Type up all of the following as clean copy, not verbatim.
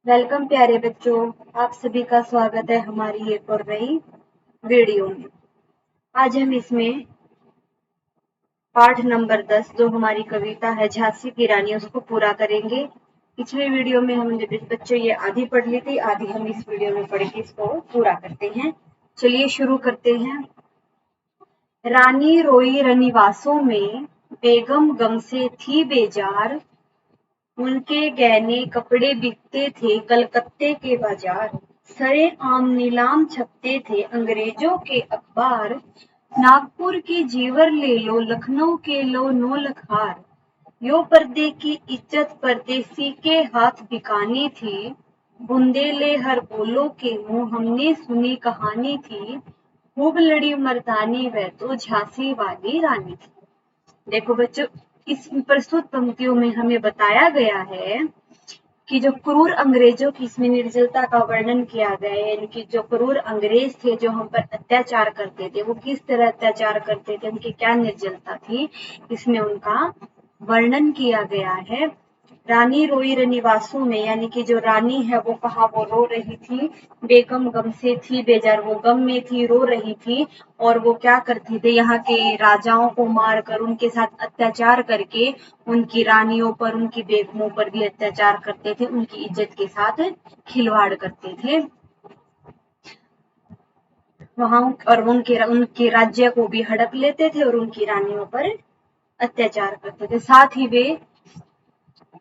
Welcome प्यारे बच्चों, आप सभी का स्वागत है हमारी एक और नई वीडियो में। आज हम इसमें पाठ नंबर 10 जो हमारी कविता है झांसी की रानी उसको पूरा करेंगे। पिछले वीडियो में हमने बच्चों ये आधी पढ़ ली थी, आधी हम इस वीडियो में पढ़ के इसको पूरा करते हैं। चलिए शुरू करते हैं। रानी रोई रनिवासों में, बेगम गम से थी बेजार, उनके गहने कपड़े बिकते थे कलकत्ते के बाजार, सरे आम नीलाम छपते थे अंग्रेजों के अखबार, नागपुर की जीवर ले लो लखनऊ के लो नो लखार, यो पर्दे की इज्जत परदेसी के हाथ बिकानी थी, बुंदेले हर बोलो के मुंह हमने सुनी कहानी थी, खूब लड़ी मर्दानी वह तो झांसी वाली रानी थी। देखो बच्चों, इस प्रस्तुत पंक्तियों में हमें बताया गया है कि जो क्रूर अंग्रेजों की इसमें निर्जलता का वर्णन किया गया है, यानी कि जो क्रूर अंग्रेज थे जो हम पर अत्याचार करते थे, वो किस तरह अत्याचार करते थे, उनकी क्या निर्जलता थी, इसमें उनका वर्णन किया गया है। रानी रोई रनिवासों में, यानी कि जो रानी है वो कहा, वो रो रही थी। बेगम गम से थी बेजार, वो गम में थी, रो रही थी। और वो क्या करते थे, यहाँ के राजाओं को मारकर उनके साथ अत्याचार करके उनकी रानियों पर, उनकी बेगमों पर भी अत्याचार करते थे, उनकी इज्जत के साथ खिलवाड़ करते थे वहां, और उनके उनके राज्य को भी हड़प लेते थे और उनकी रानियों पर अत्याचार करते थे। साथ ही वे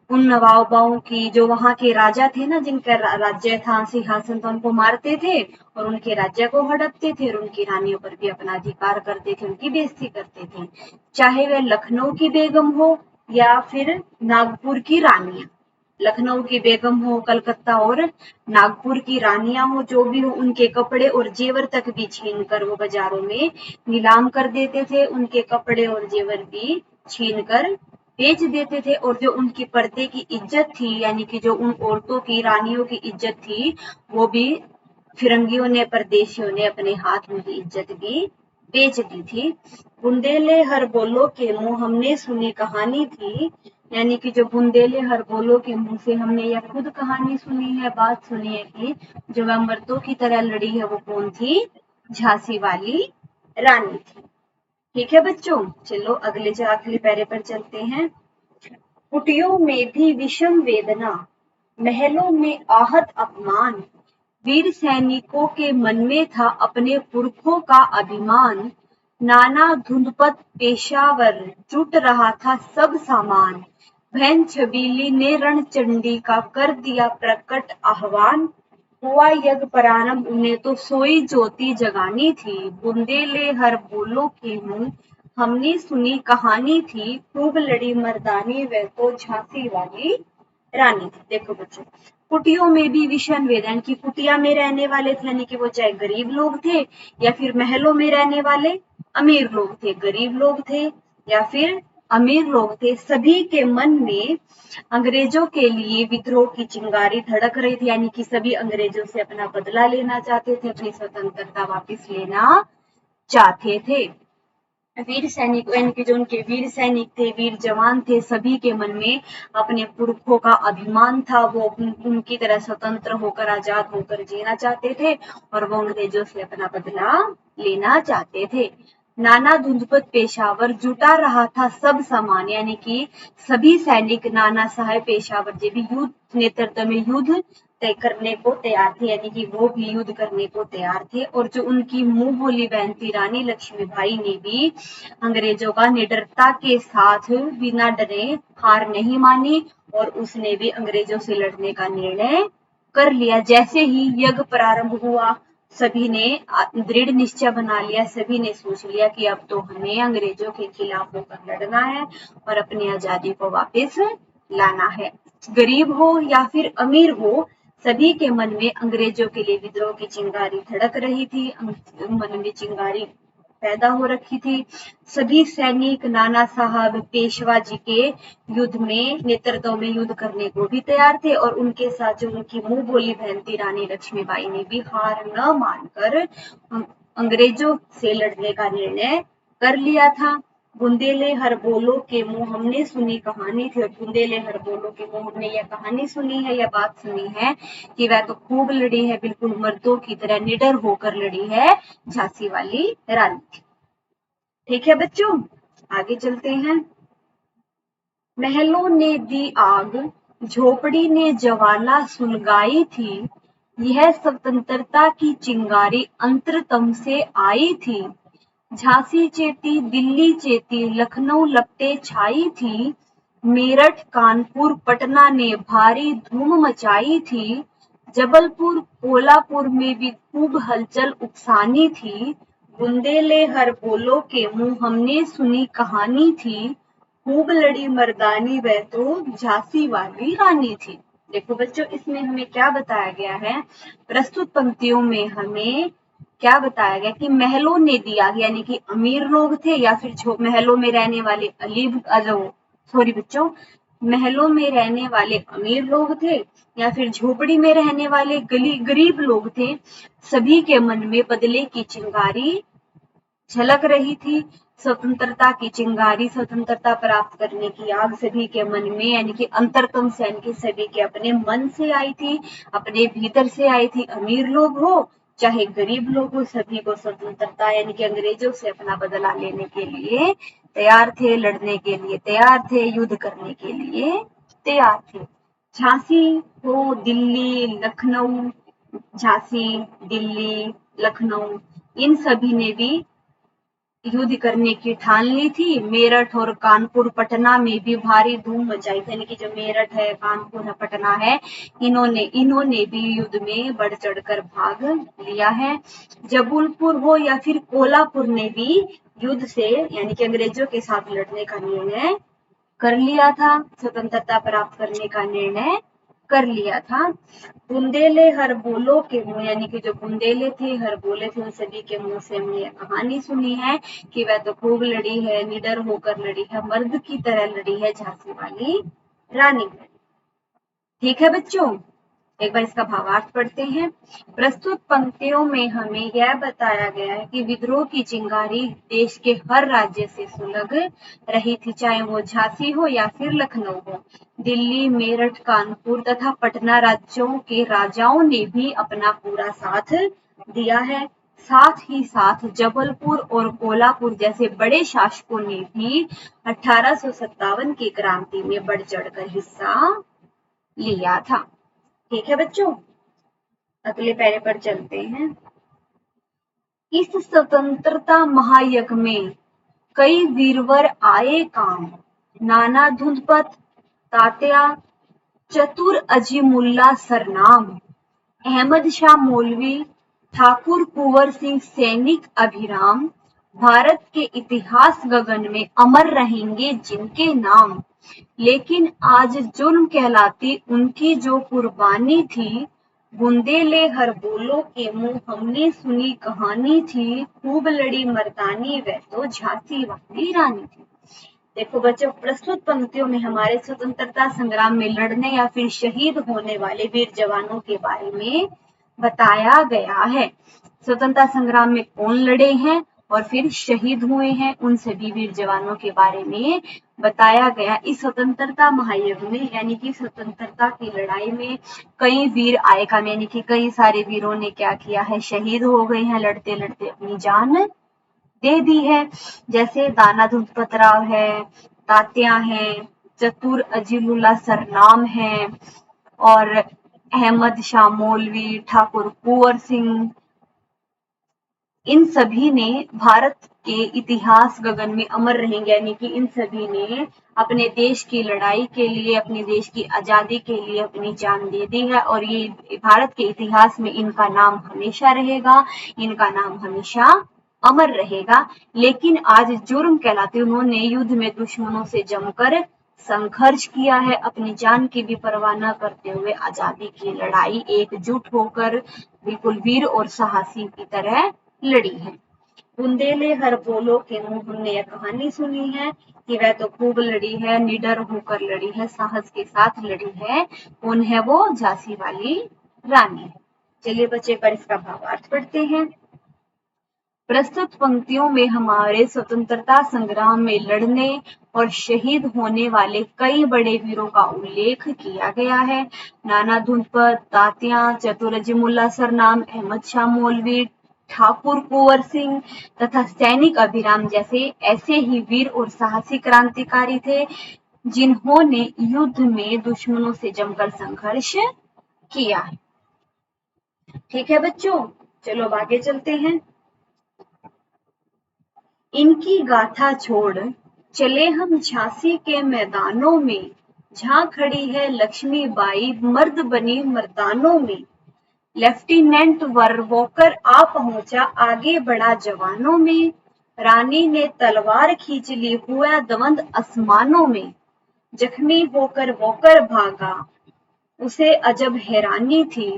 उन नवाबों की, जो वहां के राजा थे ना, जिनका राज्य था, सिंहासन था, उनको मारते थे और उनके राज्य को हड़पते थे और उनकी रानियों पर भी अपना अधिकार करते थे, उनकी बेइज्जती करते थे। चाहे वह लखनऊ की बेगम हो या फिर नागपुर की रानियां, लखनऊ की बेगम हो, कलकत्ता और नागपुर की रानियां हो, जो भी हो, उनके कपड़े और जेवर तक भी छीन कर वो बाजारों में नीलाम कर देते थे, उनके कपड़े और जेवर भी छीन कर बेच देते थे। और जो उनकी पर्दे की इज्जत थी, यानी कि जो उन औरतों की, रानियों की इज्जत थी, वो भी फिरंगियों ने, परदेशियों ने अपने हाथ उनकी इज्जत भी बेच दी थी। बुंदेले हर बोलो के मुंह हमने सुनी कहानी थी, यानी कि जो बुंदेले हर बोलो के मुंह से हमने यह खुद कहानी सुनी है, बात सुनी है कि जो वह मर्दों की तरह लड़ी है वो कौन थी, झांसी वाली रानी थी। ठीक है बच्चों, चलो अगले पैरे पर चलते हैं। कुटियों में भी विषम वेदना, महलों में आहत अपमान, वीर सैनिकों के मन में था अपने पुरखों का अभिमान, नाना धुंधपत पेशावर जुट रहा था सब सामान, बहन छबीली ने रणचंडी का कर दिया प्रकट आह्वान, हुआ यज्ञ प्रारंभ उन्हें तो सोई ज्योति जगानी थी, बुंदेले हर बोलो के मुंह हमने सुनी कहानी थी, खूब लड़ी मर्दानी वह तो झांसी वाली रानी थी। देखो बच्चों, कुटियों में भी विषम वेदन की, कुटिया में रहने वाले थे, यानी कि वो चाहे गरीब लोग थे या फिर महलों में रहने वाले अमीर लोग थे, गरीब लोग थे या फिर अमीर लोग थे, सभी के मन में अंग्रेजों के लिए विद्रोह की चिंगारी धड़क रही थी, यानी कि सभी अंग्रेजों से अपना बदला लेना चाहते थे, अपनी स्वतंत्रता वापस लेना चाहते थे। वीर सैनिक, यानी कि जो उनके वीर सैनिक थे, वीर जवान थे, सभी के मन में अपने पुरखों का अभिमान था, वो उनकी तरह स्वतंत्र होकर, आजाद होकर जीना चाहते थे और वो अंग्रेजों से अपना बदला लेना चाहते थे। नाना धुंधपत पेशावर जुटा रहा था सब सामान, यानी कि सभी सैनिक नाना साहेब पेशावर जो भी युद्ध नेतृत्व में युद्ध तय करने को तैयार थे, यानी कि वो भी युद्ध करने को तैयार थे। और जो उनकी मुंह बोली बहन थी रानी लक्ष्मीबाई ने भी अंग्रेजों का निडरता के साथ बिना डरे हार नहीं मानी और उसने भी अंग्रेजों से लड़ने का निर्णय कर लिया। जैसे ही यज्ञ प्रारंभ हुआ, सभी ने दृढ़ निश्चय बना लिया, सभी ने सोच लिया कि अब तो हमें अंग्रेजों के खिलाफ होकर लड़ना है और अपनी आजादी को वापस लाना है। गरीब हो या फिर अमीर हो, सभी के मन में अंग्रेजों के लिए विद्रोह की चिंगारी धड़क रही थी, मन में चिंगारी पैदा हो रखी थी। सभी सैनिक नाना साहब पेशवा जी के युद्ध में, नेतृत्व में युद्ध करने को भी तैयार थे और उनके साथ जो उनकी मुंह बोली बहन थी रानी लक्ष्मीबाई ने भी हार न मानकर अंग्रेजों से लड़ने का निर्णय कर लिया था। बुंदेले हर बोलो के मुंह, हमने सुनी कहानी थी। और बुंदेले हर बोलो के मुंह, हमने यह कहानी सुनी है, यह बात सुनी है कि वह तो खूब लड़ी है, बिल्कुल मर्दों की तरह निडर होकर लड़ी है झांसी वाली रानी। ठीक है बच्चों, आगे चलते हैं। महलों ने दी आग, झोपड़ी ने ज्वाला सुलगाई थी, यह स्वतंत्रता की चिंगारी अंतरतम से आई थी। झांसी चेती, दिल्ली चेती, लखनऊ लपटे छाई थी, मेरठ कानपुर पटना ने भारी धूम मचाई थी, जबलपुर कोल्हापुर में भी खूब हलचल उकसानी थी। बुंदेले हर बोलो के मुंह, हमने सुनी कहानी थी, खूब लड़ी मर्दानी वह तो झांसी वाली रानी थी। देखो बच्चों, इसमें हमें क्या बताया गया है, प्रस्तुत पंक्तियों में हमें क्या बताया गया कि महलों ने दिया, यानी कि अमीर लोग थे या फिर महलों में रहने वाले सॉरी बच्चों, महलों में रहने वाले अमीर लोग थे या फिर झोपड़ी में रहने वाले गरीब लोग थे, सभी के मन में बदले की चिंगारी झलक रही थी। स्वतंत्रता की चिंगारी, स्वतंत्रता प्राप्त करने की आग सभी के मन में, यानी कि अंतरतम से, यानी कि सभी के अपने मन से आई थी, अपने भीतर से आई थी। अमीर लोग हो चाहे गरीब लोग हो, सभी को स्वतंत्रता यानी कि अंग्रेजों से अपना बदला लेने के लिए तैयार थे, लड़ने के लिए तैयार थे, युद्ध करने के लिए तैयार थे। झांसी हो, दिल्ली, लखनऊ, झांसी, दिल्ली, लखनऊ, इन सभी ने भी युद्ध करने की ठान ली थी। मेरठ और कानपुर पटना में भी भारी धूम मचाई थी, यानी कि जो मेरठ है, कानपुर है, पटना है, इन्होंने भी युद्ध में बढ़ चढ़कर भाग लिया है। जबलपुर हो या फिर कोल्हापुर ने भी युद्ध से, यानी कि अंग्रेजों के साथ लड़ने का निर्णय कर लिया था, स्वतंत्रता प्राप्त करने का निर्णय कर लिया था। बुंदेले हर बोलो के मुंह, यानी कि जो बुंदेले थे, हर बोले थे, उन सभी के मुंह से हमने यह कहानी सुनी है कि वह तो खूब लड़ी है, निडर होकर लड़ी है, मर्द की तरह लड़ी है झांसी वाली रानी। ठीक है बच्चों, एक बार इसका भावार्थ पढ़ते हैं। प्रस्तुत पंक्तियों में हमें यह बताया गया है कि विद्रोह की चिंगारी देश के हर राज्य से सुलग रही थी, चाहे वो झांसी हो या फिर लखनऊ हो। दिल्ली, मेरठ, कानपुर तथा पटना राज्यों के राजाओं ने भी अपना पूरा साथ दिया है। साथ ही साथ जबलपुर और कोल्हापुर जैसे बड़े शासकों ने भी 1857 की क्रांति में बढ़ चढ़कर हिस्सा लिया था। ठीक है बच्चों, अगले पैरे पर चलते हैं। इस स्वतंत्रता महायज्ञ में कई वीरवर आए काम, नाना धुंधपत, तात्या, चतुर अजीमुल्ला सरनाम, अहमद शाह मौलवी, ठाकुर कुंवर सिंह सैनिक अभिराम, भारत के इतिहास गगन में अमर रहेंगे जिनके नाम। लेकिन आज जुर्म कहलाती उनकी जो कुर्बानी थी, बुंदेले हर बोलो के मुंह, हमने सुनी कहानी थी, खूब लड़ी मर्दानी वह तो झांसी वाली रानी थी। देखो बच्चों, प्रस्तुत पंक्तियों में हमारे स्वतंत्रता संग्राम में लड़ने या फिर शहीद होने वाले वीर जवानों के बारे में बताया गया है। स्वतंत्रता संग्राम में कौन लड़े हैं और फिर शहीद हुए हैं, उन सभी वीर जवानों के बारे में बताया गया। इस स्वतंत्रता महायज्ञ में, यानी कि स्वतंत्रता की लड़ाई में कई वीर आए काम, यानी कि कई सारे वीरों ने क्या किया है, शहीद हो गए हैं, लड़ते लड़ते अपनी जान दे दी है। जैसे दाना धुंधपत राव है, तात्या है, चतुर अजीमुल्ला सरनाम है, और अहमद शाह मौलवी, ठाकुर कुंवर सिंह, इन सभी ने भारत के इतिहास गगन में अमर रहेंगे, यानी कि इन सभी ने अपने देश की लड़ाई के लिए, अपने देश की आजादी के लिए अपनी जान दे दी है, और ये भारत के इतिहास में इनका नाम हमेशा रहेगा, इनका नाम हमेशा अमर रहेगा। लेकिन आज जुर्म कहलाते, उन्होंने युद्ध में दुश्मनों से जमकर संघर्ष किया है, अपनी जान की भी परवाह न करते हुए आजादी की लड़ाई एकजुट होकर बिल्कुल वीर और साहसी की तरह लड़ी है। बुंदेले हर बोलो के मुंह, हमने यह कहानी सुनी है कि वह तो खूब लड़ी है, निडर होकर लड़ी है, साहस के साथ लड़ी है। कौन है वो? झांसी वाली रानी है। चलिए बच्चे, पर इसका भावार्थ पढ़ते हैं। प्रस्तुत पंक्तियों में हमारे स्वतंत्रता संग्राम में लड़ने और शहीद होने वाले कई बड़े वीरों का उल्लेख किया गया है। नाना धुंधपत, तात्या, चतुरजी मुल्ला सरनाम, अहमद शाह मौलवी, ठाकुर कुंवर सिंह तथा सैनिक अभिराम जैसे ऐसे ही वीर और साहसी क्रांतिकारी थे जिन्होंने युद्ध में दुश्मनों से जमकर संघर्ष किया है। ठीक है बच्चों, चलो अब आगे चलते हैं। इनकी गाथा छोड़ चले हम झांसी के मैदानों में, जहां खड़ी है लक्ष्मीबाई मर्द बनी मर्दानों में। लेफ्टिनेंट वरवोकर आ पहुंचा, आगे बढ़ा जवानों में। रानी ने तलवार खींच ली, हुआ दवंद आसमानों में। जख्मी होकर वोकर भागा, उसे अजब हैरानी थी।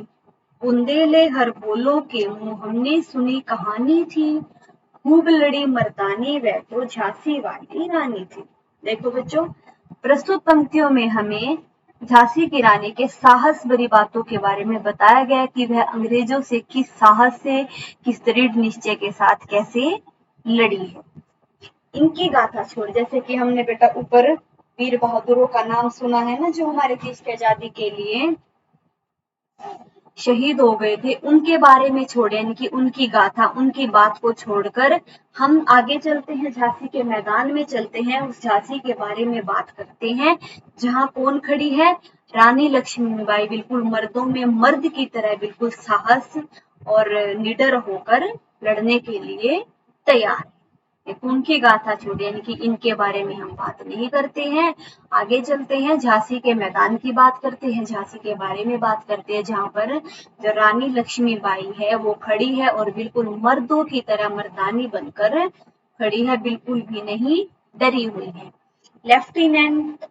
बुंदेले हर बोलों के मुंह हमने सुनी कहानी थी। खूब लड़ी मर्दानी, वह तो झांसी वाली रानी थी। देखो बच्चों, प्रस्तुत पंक्तियों में हमें झांसी की रानी के साहस भरी बातों के बारे में बताया गया कि वह अंग्रेजों से किस साहस से, किस दृढ़ निश्चय के साथ कैसे लड़ी है। इनकी गाथा छोड़, जैसे कि हमने बेटा ऊपर वीर बहादुरों का नाम सुना है ना, जो हमारे देश की आजादी के लिए शहीद हो गए थे, उनके बारे में छोड़े, यानी कि उनकी गाथा, उनकी बात को छोड़कर हम आगे चलते हैं, झांसी के मैदान में चलते हैं, उस झांसी के बारे में बात करते हैं जहां कौन खड़ी है, रानी लक्ष्मीबाई, बिल्कुल मर्दों में मर्द की तरह बिल्कुल साहस और निडर होकर लड़ने के लिए तैयार। उनकी गाथा छोड़, यानी कि इनके बारे में हम बात नहीं करते हैं। आगे चलते हैं, झांसी के मैदान की बात करते हैं, झांसी के बारे में बात करते हैं, जहां पर जो रानी लक्ष्मीबाई है वो खड़ी है और बिल्कुल मर्दों की तरह मर्दानी बनकर खड़ी है, बिल्कुल भी नहीं डरी हुई है। लेफ्टिनेंट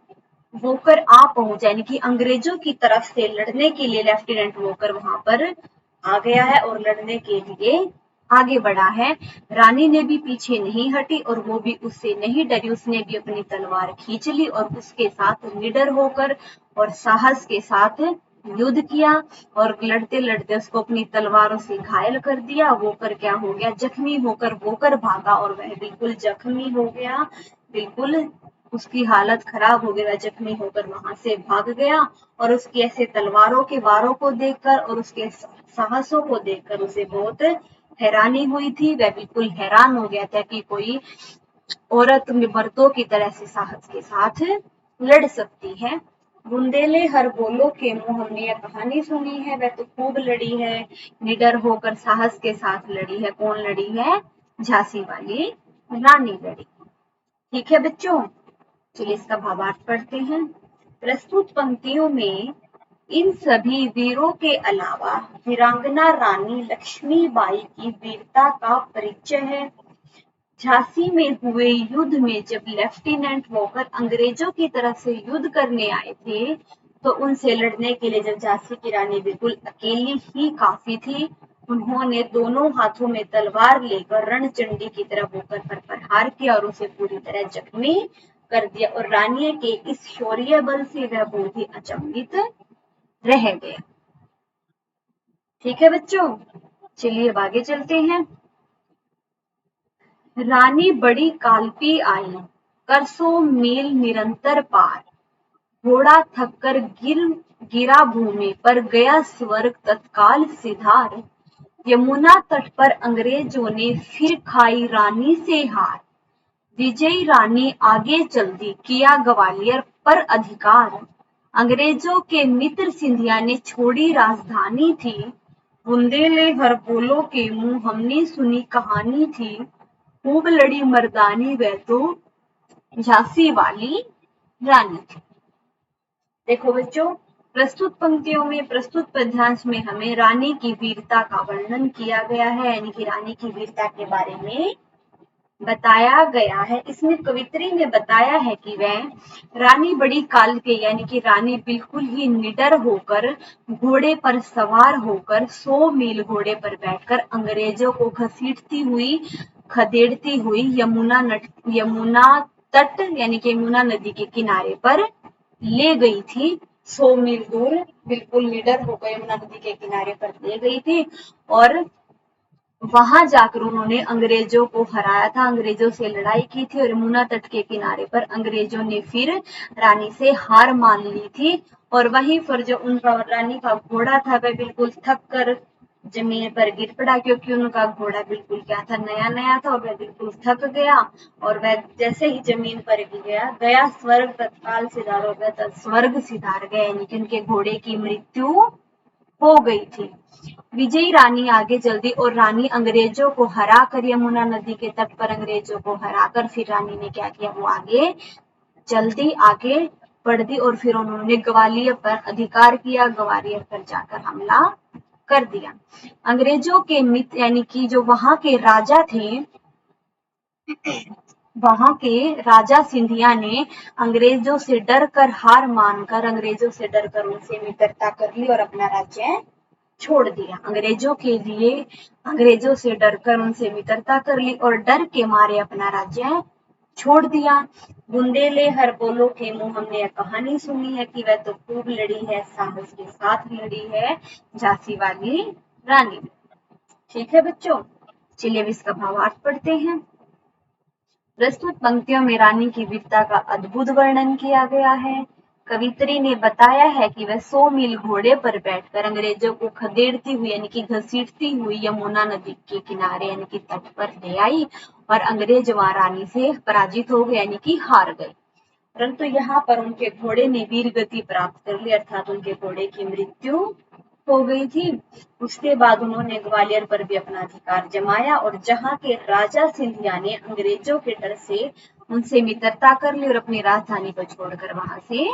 वोकर आ पहुंचा, यानी कि अंग्रेजों की तरफ से लड़ने के लिए लेफ्टिनेंट वोकर वहां पर आ गया है और लड़ने के लिए आगे बढ़ा है। रानी ने भी पीछे नहीं हटी और वो भी उससे नहीं डरी, उसने भी अपनी तलवार खींच ली और उसके साथ निडर होकर और साहस के साथ युद्ध किया और लड़ते लड़ते उसको अपनी तलवारों से घायल कर दिया। वोकर क्या हो गया, जख्मी होकर वोकर भागा और वह बिल्कुल जख्मी हो गया, बिल्कुल उसकी हालत खराब हो गई, वह जख्मी होकर वहां से भाग गया और उसकी ऐसे तलवारों के वारों को देखकर और उसके साहसों को देखकर उसे बहुत हैरानी हुई थी। वह बिल्कुल हैरान हो गया था कि कोई औरत मर्दों की तरह से साहस के साथ लड़ सकती है। बुंदेले हर बोलो के मुंह, हमने यह कहानी सुनी है, वह तो खूब लड़ी है, निडर होकर साहस के साथ लड़ी है। कौन लड़ी है, झांसी वाली रानी लड़ी। ठीक है बच्चों, चलिए इसका भावार्थ पढ़ते हैं। प्रस्तुत पंक्तियों में इन सभी वीरों के अलावा वीरांगना रानी लक्ष्मीबाई की वीरता का परिचय है। झांसी में हुए युद्ध में जब लेफ्टिनेंट वोकर अंग्रेजों की तरफ से युद्ध करने आए थे, तो उनसे लड़ने के लिए जब झांसी की रानी बिल्कुल अकेली ही काफी थी, उन्होंने दोनों हाथों में तलवार लेकर रणचंडी की तरफ होकर पर प्रहार किया और उसे पूरी तरह जख्मी कर दिया और रानी के इस शौर्य बल से वह बहुत ही अचंभित रह गया। ठीक है बच्चों, चलिए अब आगे चलते हैं। रानी बड़ी कालपी आई, कर 100 मील निरंतर पार। घोड़ा थककर गिरा भूमि पर, गया स्वर्ग तत्काल सिधार। यमुना तट पर अंग्रेजों ने फिर खाई रानी से हार। विजयी रानी आगे चल दी, किया ग्वालियर पर अधिकार। अंग्रेजों के मित्र सिंधिया ने छोड़ी राजधानी थी। बुंदेले हर बोलो के मुंह, हमने सुनी कहानी थी। खूब लड़ी मर्दानी, वह तो झांसी वाली रानी थी। देखो बच्चों, प्रस्तुत पंक्तियों में, प्रस्तुत पद्यांश में हमें रानी की वीरता का वर्णन किया गया है, यानी कि रानी की वीरता के बारे में बताया गया है। इसमें कवित्री ने बताया है कि वह रानी बड़ी काल के, यानी कि रानी बिल्कुल ही निडर होकर घोड़े पर सवार होकर 100 मील घोड़े पर बैठकर अंग्रेजों को घसीटती हुई, खदेड़ती हुई यमुना तट, यानी कि यमुना नदी के किनारे पर ले गई थी। 100 मील दूर बिल्कुल निडर होकर यमुना नदी के किनारे पर ले गई थी और वहां जाकर उन्होंने अंग्रेजों को हराया था, अंग्रेजों से लड़ाई की थी और यमुना तट के किनारे पर अंग्रेजों ने फिर रानी से हार मान ली थी। और वहीं पर जो उनका रानी का घोड़ा था वह बिल्कुल थक कर जमीन पर गिर पड़ा, क्योंकि उनका घोड़ा बिल्कुल क्या था, नया नया था और वह बिल्कुल थक गया। और वह जैसे ही जमीन पर गिर गया स्वर्ग तत्काल सिधार हो गया, स्वर्ग सिधार गया, यानी कि उनके घोड़े की मृत्यु हो गई थी। विजयी रानी आगे चल दी और रानी अंग्रेजों को हरा कर, यमुना नदी के तट पर अंग्रेजों को हरा कर फिर रानी ने क्या किया, वो आगे चल दी, आगे बढ़ दी और फिर उन्होंने ग्वालियर पर अधिकार किया, ग्वालियर पर जाकर हमला कर दिया। अंग्रेजों के मित्र यानी कि जो वहां के राजा थे, वहां के राजा सिंधिया ने अंग्रेजों से डरकर, हार मानकर अंग्रेजों से डरकर उनसे मित्रता कर ली और अपना राज्य छोड़ दिया। अंग्रेजों के लिए अंग्रेजों से डरकर उनसे मित्रता कर ली और डर के मारे अपना राज्य छोड़ दिया। बुंदेले हर बोलो के मुंह हमने यह कहानी सुनी है कि वह तो खूब लड़ी है, साहस के साथ लड़ी है, झांसी वाली रानी। ठीक है बच्चों, चलिए अब इसका भावार्थ पढ़ते हैं। प्रस्तुत पंक्तियों में रानी की वीरता का अद्भुत वर्णन किया गया है। कवित्री ने बताया है कि वह 100 मील घोड़े पर बैठकर अंग्रेजों को खदेड़ती हुई यानी कि घसीटती हुई यमुना नदी के किनारे यानी कि तट पर ले आई और अंग्रेज वहां रानी से पराजित हो गए यानी कि हार गए। परंतु यहाँ पर उनके घोड़े ने वीर गति प्राप्त कर ली, अर्थात उनके घोड़े की मृत्यु हो गई थी। उसके बाद उन्होंने ग्वालियर पर भी अपना अधिकार जमाया और जहां के राजा सिंधिया ने अंग्रेजों के डर से उनसे मित्रता कर ली और अपनी राजधानी को छोड़कर वहां से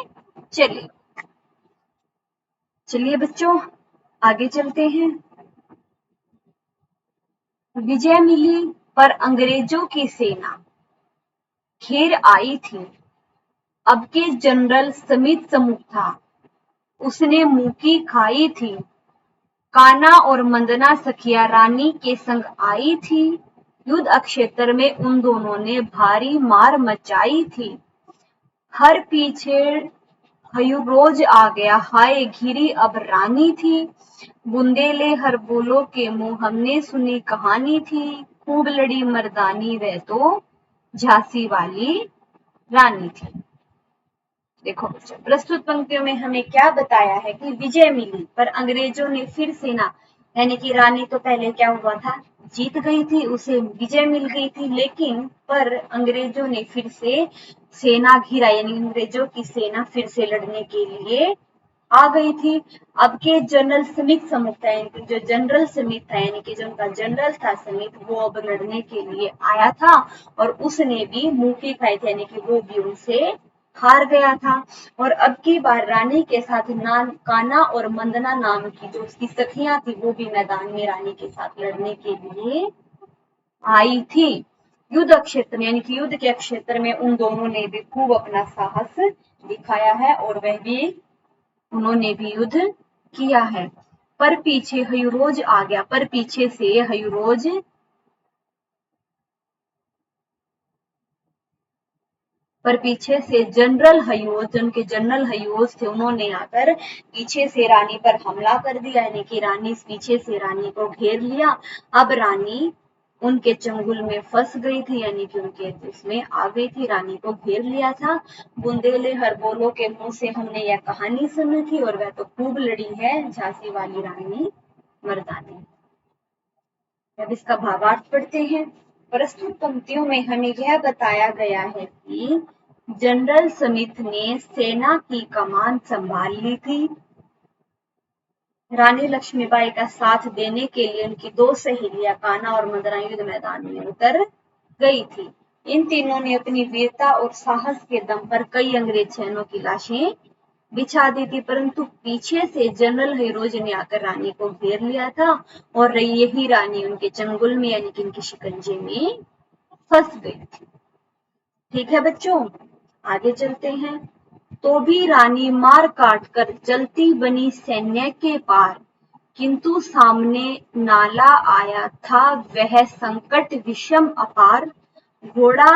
चले। चलिए बच्चों आगे चलते हैं। विजय मिली पर अंग्रेजों की सेना घेर आई थी। अब के जनरल स्मिथ प्रमुख था, उसने मुकी खाई थी। कान्हा और मंदना सखिया रानी के संग आई थी। युद्ध क्षेत्र में उन दोनों ने भारी मार मचाई थी। हर पीछे हयूरोज आ गया, हाय घिरी अब रानी थी। बुंदेले हर बोलो के मुंह हमने सुनी कहानी थी। खूब लड़ी मर्दानी वह तो झांसी वाली रानी थी। देखो बच्चों, प्रस्तुत पंक्तियों में हमें क्या बताया है कि विजय मिली पर अंग्रेजों ने फिर सेना यानी कि रानी तो पहले क्या हुआ था, जीत गई थी, उसे विजय मिल गई थी, लेकिन पर अंग्रेजों ने फिर से सेना घिरा यानी अंग्रेजों की सेना फिर से लड़ने के लिए आ गई थी। अब के जनरल स्मिथ समूह था, जो जनरल स्मिथ था यानी कि जो उनका जनरल था स्मिथ, वो अब लड़ने के लिए आया था और उसने भी मुंह की खाई थी यानी कि वो भी उनसे हार गया था। और अब की बार रानी के साथ कान्हा और मंदना नाम की जो उसकी सखियां थी वो भी मैदान में रानी के साथ लड़ने के लिए आई थी। युद्ध क्षेत्र में यानी कि युद्ध के क्षेत्र में उन दोनों ने भी खूब अपना साहस दिखाया है और वह भी उन्होंने भी युद्ध किया है। पर पीछे हयूरोज आ गया, पर पीछे से हयूरोज पर पीछे से जनरल हयूज, उनके जनरल हयूज थे, उन्होंने आकर पीछे से रानी पर हमला कर दिया यानी कि रानी पीछे से रानी को घेर लिया। अब रानी उनके चंगुल में फंस गई थी यानी कि उनके उसमें आ गई थी, रानी को घेर लिया था। बुंदेले हर बोलो के मुंह से हमने यह कहानी सुनी थी और वह तो खूब लड़ी है, झांसी वाली रानी मर्दानी। अब इसका भावार्थ पढ़ते हैं। प्रस्तुत पंक्तियों में हमें यह बताया गया है कि जनरल स्मिथ ने सेना की कमान संभाल ली थी। रानी लक्ष्मीबाई का साथ देने के लिए उनकी 2 सहेलियां कान्हा और मंदना युद्ध मैदान में उतर गई थी। इन तीनों ने अपनी वीरता और साहस के दम पर कई अंग्रेज सैनिकों की लाशें बिछा दी थी, परंतु पीछे से जनरल हयूरोज ने आकर रानी को घेर लिया था और यही रानी उनके चंगुल में यानी कि उनके शिकंजे में फंस गई थी। ठीक है बच्चों, आगे चलते हैं। तो भी रानी मार काट कर चलती बनी सैन्य के पार, किंतु सामने नाला आया था वह संकट विषम अपार। घोड़ा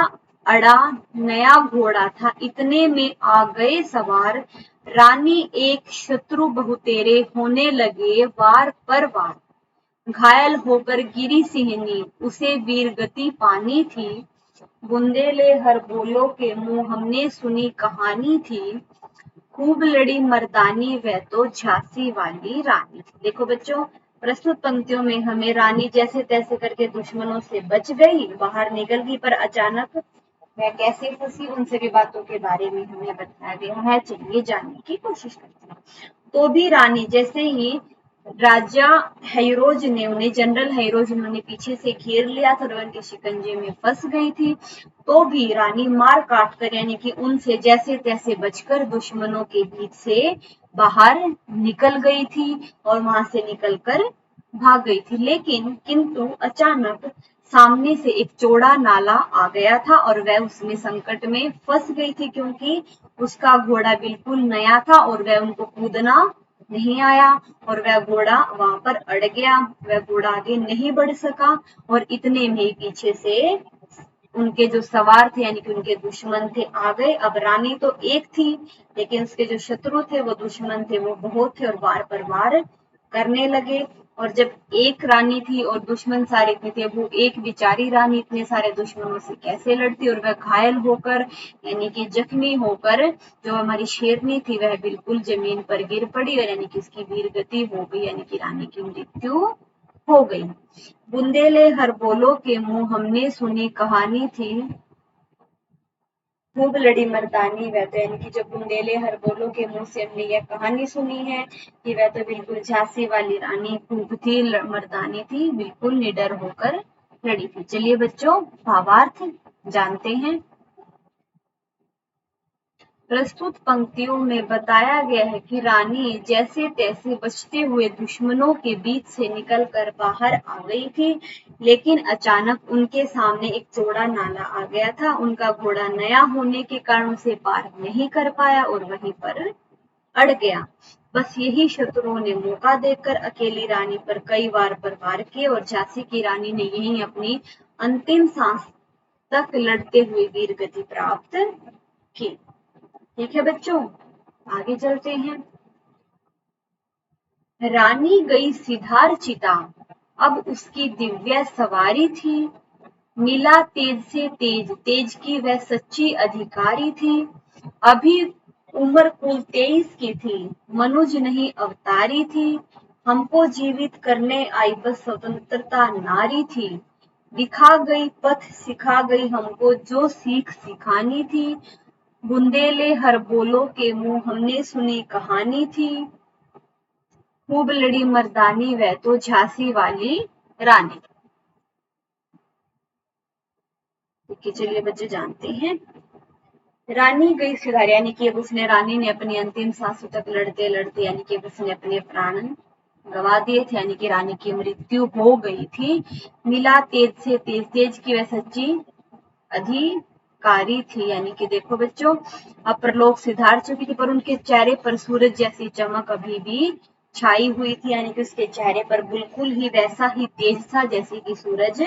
अड़ा नया घोड़ा था, इतने में आ गए सवार। रानी एक शत्रु बहुतेरे होने लगे वार पर वार। घायल होकर गिरी सिंहनी, उसे वीर गति पानी थी। बुंदेले हर बोलो के मुंह, हमने सुनी कहानी थी। खूब लड़ी मर्दानी, वह तो झांसी वाली रानी थी। देखो बच्चों, प्रस्तुत पंक्तियों में हमें रानी जैसे तैसे करके दुश्मनों से बच गई, बाहर निकल गई, पर अचानक वह कैसे फंसी, उन सभी बातों के बारे में हमें बताया गया है। चलिए जानने की कोशिश करते हैं। तो भी रानी, जैसे ही राजा हैरोज ने उन्हें, जनरल हैरोज उन्होंने पीछे से घेर लिया था और उनके शिकंजे में फंस गई थी, तो भी रानी मार काट कर, यानी कि उनसे जैसे तैसे बचकर दुश्मनों के बीच से बाहर निकल गई थी और वहां से निकलकर भाग गई थी। लेकिन किंतु अचानक सामने से एक चौड़ा नाला आ गया था और वह उसमें संकट में फंस गई थी, क्योंकि उसका घोड़ा बिल्कुल नया था और वह उनको कूदना नहीं आया और वह घोड़ा वहां पर अड़ गया। वह घोड़ा आगे नहीं बढ़ सका और इतने में पीछे से उनके जो सवार थे, यानी कि उनके दुश्मन थे, आ गए। अब रानी तो एक थी, लेकिन उसके जो शत्रु थे, वो दुश्मन थे, वो बहुत थे और वार पर वार करने लगे। और जब एक रानी थी और दुश्मन सारे इतने थे, वो एक बेचारी रानी इतने सारे दुश्मनों से कैसे लड़ती, और वह घायल होकर, यानी कि जख्मी होकर, जो हमारी शेरनी थी, वह बिल्कुल जमीन पर गिर पड़ी और यानी कि उसकी वीर गति हो गई, यानी कि रानी की मृत्यु हो गई। बुंदेले हर बोलो के मुंह, हमने सुनी कहानी थी। खूब लड़ी मर्दानी, वह तो, यानी कि जो बुंदेले हर बोलो के मुंह से हमने यह कहानी सुनी है कि वह तो बिल्कुल झांसी वाली रानी खूब थी, मर्दानी थी, बिल्कुल निडर होकर लड़ी थी। चलिए बच्चों, भावार्थ जानते हैं। प्रस्तुत पंक्तियों में बताया गया है कि रानी जैसे तैसे बचते हुए दुश्मनों के बीच से निकलकर बाहर आ गई थी, लेकिन अचानक उनके सामने एक चौड़ा नाला आ गया था। उनका घोड़ा नया होने के कारण उसे पार नहीं कर पाया और वहीं पर अड़ गया। बस यही शत्रुओं ने मौका देखकर अकेली रानी पर कई बार प्रहार किए और झांसी की रानी ने यही अपनी अंतिम सांस तक लड़ते हुए वीर गति प्राप्त की। ठीक है बच्चों, आगे चलते हैं। रानी गई सिधार चिता, अब उसकी दिव्य सवारी थी। मिला तेज से तेज, तेज की वह सच्ची अधिकारी थी। अभी उम्र कुल 23 की थी, मनुज नहीं अवतारी थी। हमको जीवित करने आई बस स्वतंत्रता नारी थी। दिखा गई पथ, सिखा गई हमको जो सीख सिखानी थी। बुंदेले हर बोलो के मुंह, हमने सुनी कहानी थी। खूब लड़ी मर्दानी, वह तो झांसी वाली रानी। ठीक है, चलिए बच्चे जानते हैं। रानी गई सिधार, यानी कि अब उसने, रानी ने अपनी अंतिम सांसों तक लड़ते लड़ते, यानी कि उसने अपने प्राण गवा दिए थे, यानी कि रानी की मृत्यु हो गई थी। मिला तेज से तेज, तेज की वह सच्ची अधिकारी थी, यानी कि देखो बच्चों, अब परलोक सिधार चुकी थी, पर उनके चेहरे पर सूरज जैसी चमक अभी भी छाई हुई थी, यानी कि उसके चेहरे पर बिल्कुल ही वैसा ही तेज था जैसे कि सूरज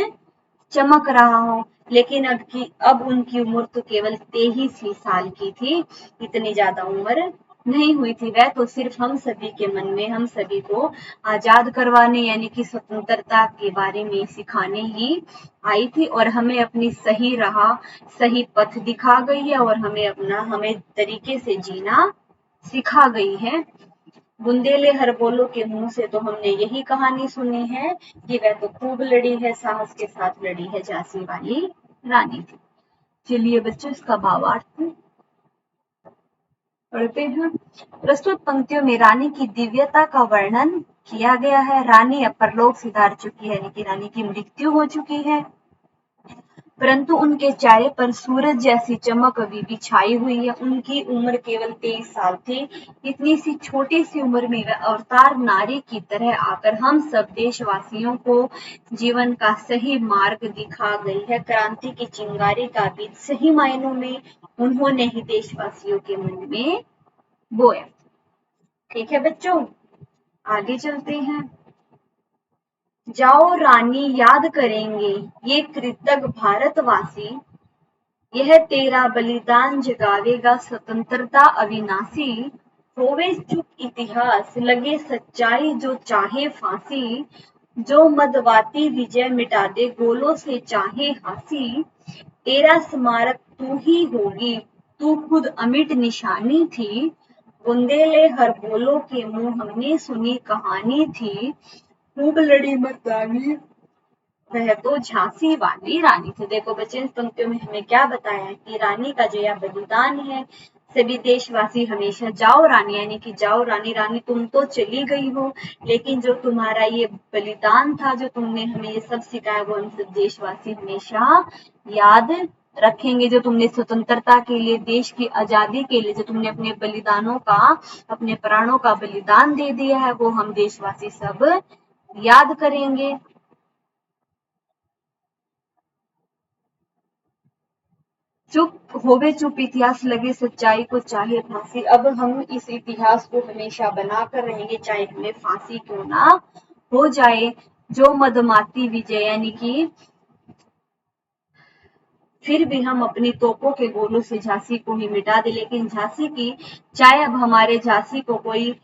चमक रहा हो। लेकिन अब उनकी उम्र तो केवल 23 ही साल की थी, इतनी ज्यादा उम्र नहीं हुई थी। वह तो सिर्फ हम सभी के मन में, हम सभी को आजाद करवाने, यानी कि स्वतंत्रता के बारे में सिखाने ही आई थी और हमें अपनी सही राह, सही पथ दिखा गई है और हमें तरीके से जीना सिखा गई है। बुंदेले हर बोलो के मुंह से तो हमने यही कहानी सुनी है कि वह तो खूब लड़ी है, साहस के साथ लड़ी है, झांसी वाली रानी थी। चलिए बच्चों, इसका भावार्थ पढ़ते हैं। प्रस्तुत पंक्तियों में रानी की दिव्यता का वर्णन किया गया है। रानी अब परलोक सिधार चुकी है, यानी कि रानी की मृत्यु हो चुकी है, परंतु उनके चेहरे पर सूरज जैसी चमक अभी भी छाई हुई है। उनकी उम्र केवल 23 साल थी। इतनी सी छोटी सी उम्र में वह अवतार नारी की तरह आकर हम सब देशवासियों को जीवन का सही मार्ग दिखा गई है। क्रांति की चिंगारी का बीज सही मायनों में उन्होंने ही देशवासियों के मन में बोया। ठीक है बच्चों, आगे चलते हैं। जाओ रानी याद करेंगे ये कृतज्ञ भारतवासी, यह तेरा बलिदान जगावेगा स्वतंत्रता अविनाशी। होवे चुप इतिहास, लगे सच्चाई जो चाहे फांसी। जो मदवाती विजय मिटा दे गोलों से चाहे हंसी, तेरा स्मारक तू ही होगी, तू खुद अमिट निशानी थी। बुंदेले हर बोलो के मुंह हमने सुनी कहानी थी, खूब लड़ी मर्दानी वह तो झांसी वाली रानी थी। देखो बच्चे, इस पंक्तियों में हमें क्या बताया है कि रानी का जो यह बलिदान है, सभी देशवासी हमेशा जाओ रानी, यानी कि जाओ रानी, रानी तुम तो चली गई हो, लेकिन जो तुम्हारा ये बलिदान था, जो तुमने हमें ये सब सिखाया, वो हम सब देशवासी हमेशा याद रखेंगे। जो तुमने स्वतंत्रता के लिए, देश की आजादी के लिए, जो तुमने अपने बलिदानों का, अपने प्राणों का बलिदान दे दिया है, वो हम देशवासी सब याद करेंगे। चुप होवे चुप इतिहास लगे सच्चाई को चाहे फांसी। अब हम इस इतिहास को हमेशा बनाकर रहेंगे, चाहे हमें फांसी क्यों ना हो जाए। जो मदमाती विजय, यानी कि फिर भी हम अपनी तोपों के गोलों से झांसी को ही मिटा दे, लेकिन झांसी की, चाहे अब हमारे झांसी को कोई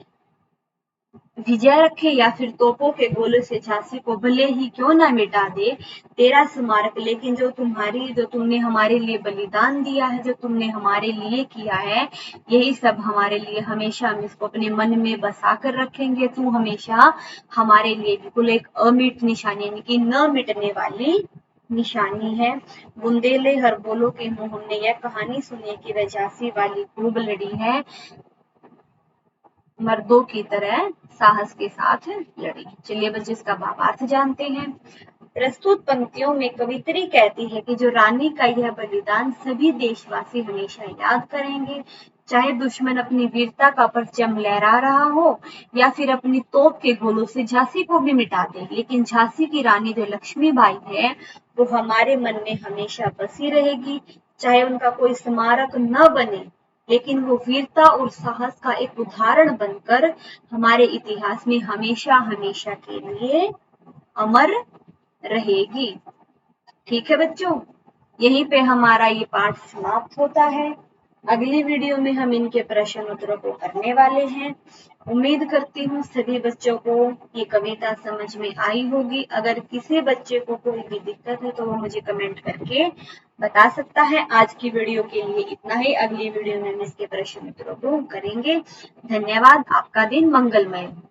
विजय रखे या फिर तोपों के गोलों से झांसी को भले ही क्यों ना मिटा दे, तेरा स्मारक, लेकिन जो तुमने हमारे लिए बलिदान दिया है, जो तुमने हमारे लिए किया है, यही सब हमारे लिए हमेशा, हम इसको अपने मन में बसा कर रखेंगे। तू हमेशा हमारे लिए बिल्कुल एक अमिट निशानी, यानी कि न मिटने वाली निशानी है। बुंदेले हर बोलो के मुंह हमने यह कहानी सुनी कि वह झांसी वाली खूब लड़ी है, मर्दों की तरह साहस के साथ लड़ी। चलिए बच्चे, इसका भावार्थ जानते हैं। प्रस्तुत पंक्तियों में कवित्री कहती है कि जो रानी का यह बलिदान सभी देशवासी हमेशा याद करेंगे, चाहे दुश्मन अपनी वीरता का परचम लहरा रहा हो या फिर अपनी तोप के गोलों से झांसी को भी मिटा दे, लेकिन झांसी की रानी जो लक्ष्मीबाई है, वो हमारे मन में हमेशा बसी रहेगी। चाहे उनका कोई स्मारक न बने, लेकिन वो वीरता और साहस का एक उदाहरण बनकर हमारे इतिहास में हमेशा हमेशा के लिए अमर रहेगी। ठीक है बच्चों, यहीं पे हमारा ये पाठ समाप्त होता है। अगली वीडियो में हम इनके प्रश्न उत्तरों को करने वाले हैं। उम्मीद करती हूँ सभी बच्चों को ये कविता समझ में आई होगी। अगर किसी बच्चे को कोई भी दिक्कत है तो वो मुझे कमेंट करके बता सकता है। आज की वीडियो के लिए इतना ही। अगली वीडियो में हम इसके प्रश्न उत्तरों को करेंगे। धन्यवाद। आपका दिन मंगलमय हो।